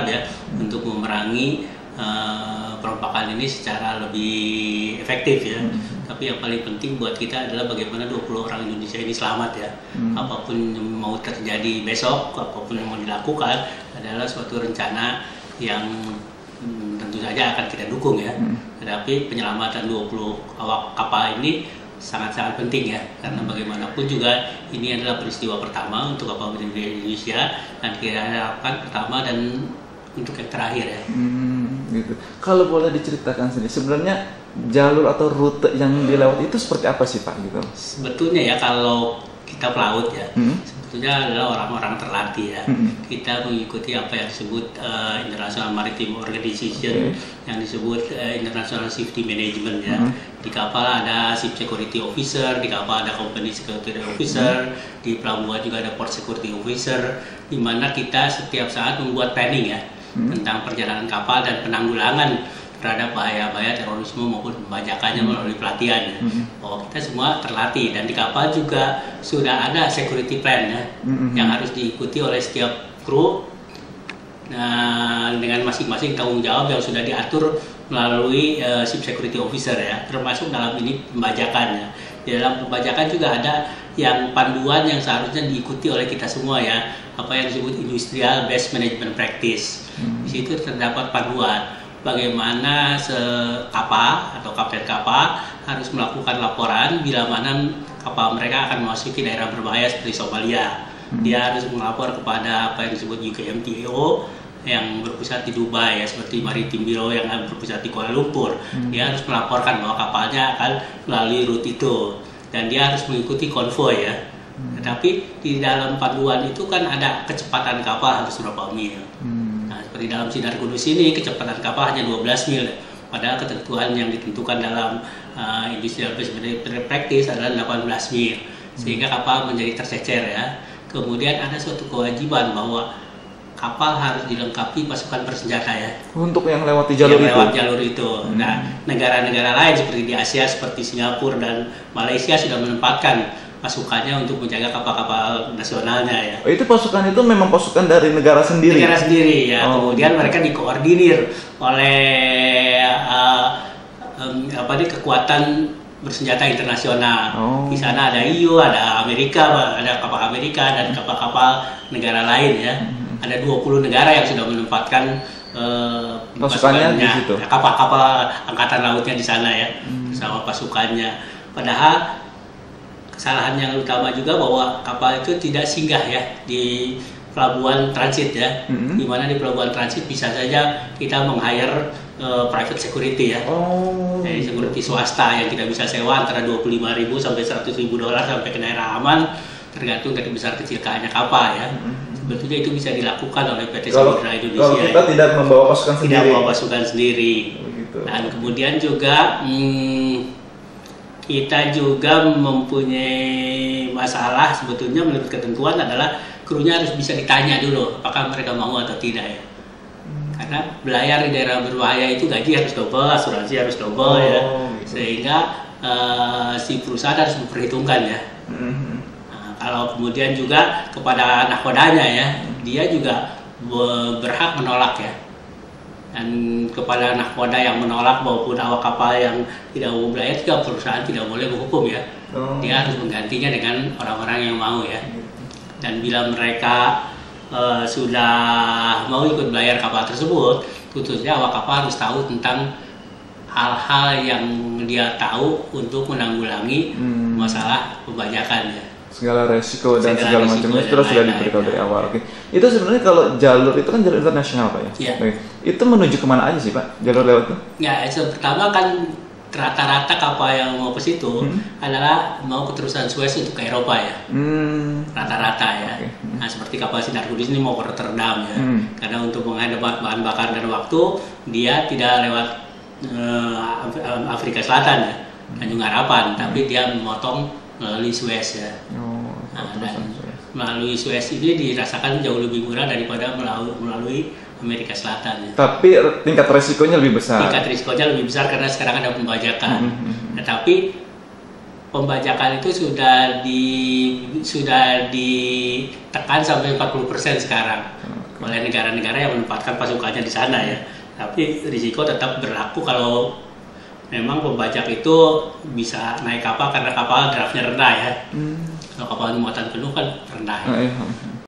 Arab ya untuk memerangi perompakan ini secara lebih efektif ya. Tapi yang paling penting buat kita adalah bagaimana 20 orang Indonesia ini selamat ya. Apapun yang mau terjadi besok, apapun yang mau dilakukan adalah suatu rencana yang tentu saja akan kita dukung ya. Tetapi penyelamatan 20 awak kapal ini sangat-sangat penting ya, karena bagaimanapun juga ini adalah peristiwa pertama untuk kapal milik Indonesia dan kita harapkan pertama dan untuk yang terakhir ya. Gitu. Kalau boleh diceritakan sendiri, sebenarnya jalur atau rute yang dilewati itu seperti apa sih Pak? Gitu. Sebetulnya ya kalau kita pelaut ya, sebetulnya adalah orang-orang terlatih ya. Kita mengikuti apa yang disebut International Maritime Organization, yang disebut International Safety Management ya. Di kapal ada Ship Security Officer, di kapal ada Company Security Officer, di pelabuhan juga ada Port Security Officer, di mana kita setiap saat membuat planning ya tentang perjalanan kapal dan penanggulangan terhadap bahaya-bahaya terorisme maupun pembajakannya melalui pelatihan ya. Bahwa kita semua terlatih dan di kapal juga sudah ada security plan ya, yang harus diikuti oleh setiap kru dengan masing-masing tanggung jawab yang sudah diatur melalui Ship Security Officer ya, termasuk dalam ini pembajakan ya. Di dalam pembajakan juga ada yang panduan yang seharusnya diikuti oleh kita semua ya, apa yang disebut Industrial Best Management Practice. Di situ terdapat panduan bagaimana kapal atau kapten kapal harus melakukan laporan bila mana kapal mereka akan memasuki daerah berbahaya seperti Somalia. Dia harus melapor kepada apa yang disebut UKMTO yang berpusat di Dubai ya, seperti Maritime Bureau yang berpusat di Kuala Lumpur. Dia harus melaporkan bahwa kapalnya akan melalui rute itu dan dia harus mengikuti konvoi ya. Tetapi di dalam panduan itu kan ada kecepatan kapal harus berapa mil. Nah, seperti dalam Sinar Kudus ini kecepatan kapal hanya 12 mil. Padahal ketentuan yang ditentukan dalam Industrial Best Management Practice adalah 18 mil. Sehingga kapal menjadi tercecer ya. Kemudian ada suatu kewajiban bahwa kapal harus dilengkapi pasukan bersenjata ya. Untuk yang lewati jalur itu? Lewat jalur itu. Nah, negara-negara lain seperti di Asia seperti Singapura dan Malaysia sudah menempatkan pasukannya untuk menjaga kapal-kapal nasionalnya ya. Oh, itu pasukan itu memang pasukan dari negara sendiri? Negara sendiri ya. Kemudian mereka dikoordinir oleh kekuatan bersenjata internasional. Di sana ada EU, ada Amerika, ada kapal Amerika dan kapal-kapal negara lain ya. Ada 20 negara yang sudah menempatkan pasukannya di situ. Kapal-kapal angkatan lautnya di sana ya, bersama pasukannya. Padahal kesalahan yang utama juga bahwa kapal itu tidak singgah ya di pelabuhan transit ya. Di mana di pelabuhan transit bisa saja kita meng-hire private security ya. Jadi security swasta yang kita bisa sewa antara 25.000 sampai 100.000 dolar sampai ke daerah aman, tergantung dari besar kecil kapal ya. Sebetulnya itu bisa dilakukan oleh PT Samudra Indonesia. Kalau kita tidak membawa pasukan sendiri. Tidak membawa pasukan sendiri. Dan kemudian juga kita juga mempunyai masalah sebetulnya menurut ketentuan adalah krunya harus bisa ditanya dulu apakah mereka mau atau tidak ya. Karena belayar di daerah berbahaya itu gaji harus double, asuransi harus double ya. Sehingga si perusahaan harus memperhitungkan ya. Kalau kemudian juga kepada nakodanya ya, dia juga berhak menolak ya. Dan kepada nahkoda yang menolak maupun awak kapal yang tidak mau belayar juga perusahaan tidak boleh menghukum ya. Dia harus menggantinya dengan orang-orang yang mau ya. Dan bila mereka sudah mau ikut belayar kapal tersebut, khususnya awak kapal harus tahu tentang hal-hal yang dia tahu untuk menanggulangi masalah pembajakan ya. Segala resiko dan segala macamnya itu sudah diberitahu dari awal. Oke. Itu sebenarnya kalau jalur itu kan jalur internasional Pak ya? Iya. Itu menuju kemana aja sih Pak jalur lewat itu? Ya, pertama kan rata-rata kapal yang mau ke situ adalah mau keterusan Suez untuk ke Eropa ya. Rata-rata ya. Nah, seperti kapal Sinar Kudus ini mau ke Rotterdam ya. Karena untuk menghemat bahan bakar dan waktu, dia tidak lewat Afrika Selatan ya, Tanjung Harapan, tapi dia memotong melalui Suez ya. Dan melalui Suez ini dirasakan jauh lebih murah daripada melalui Amerika Selatan ya. Tapi tingkat resikonya lebih besar. Tingkat risikonya lebih besar karena sekarang ada pembajakan. Tetapi pembajakan itu sudah ditekan sampai 40% sekarang. oleh negara-negara yang menempatkan pasukannya di sana ya. Tapi risiko tetap berlaku kalau memang pembajak itu bisa naik kapal karena kapal draftnya rendah ya. Kalau kapal muatan penuh kan rendah. Ya.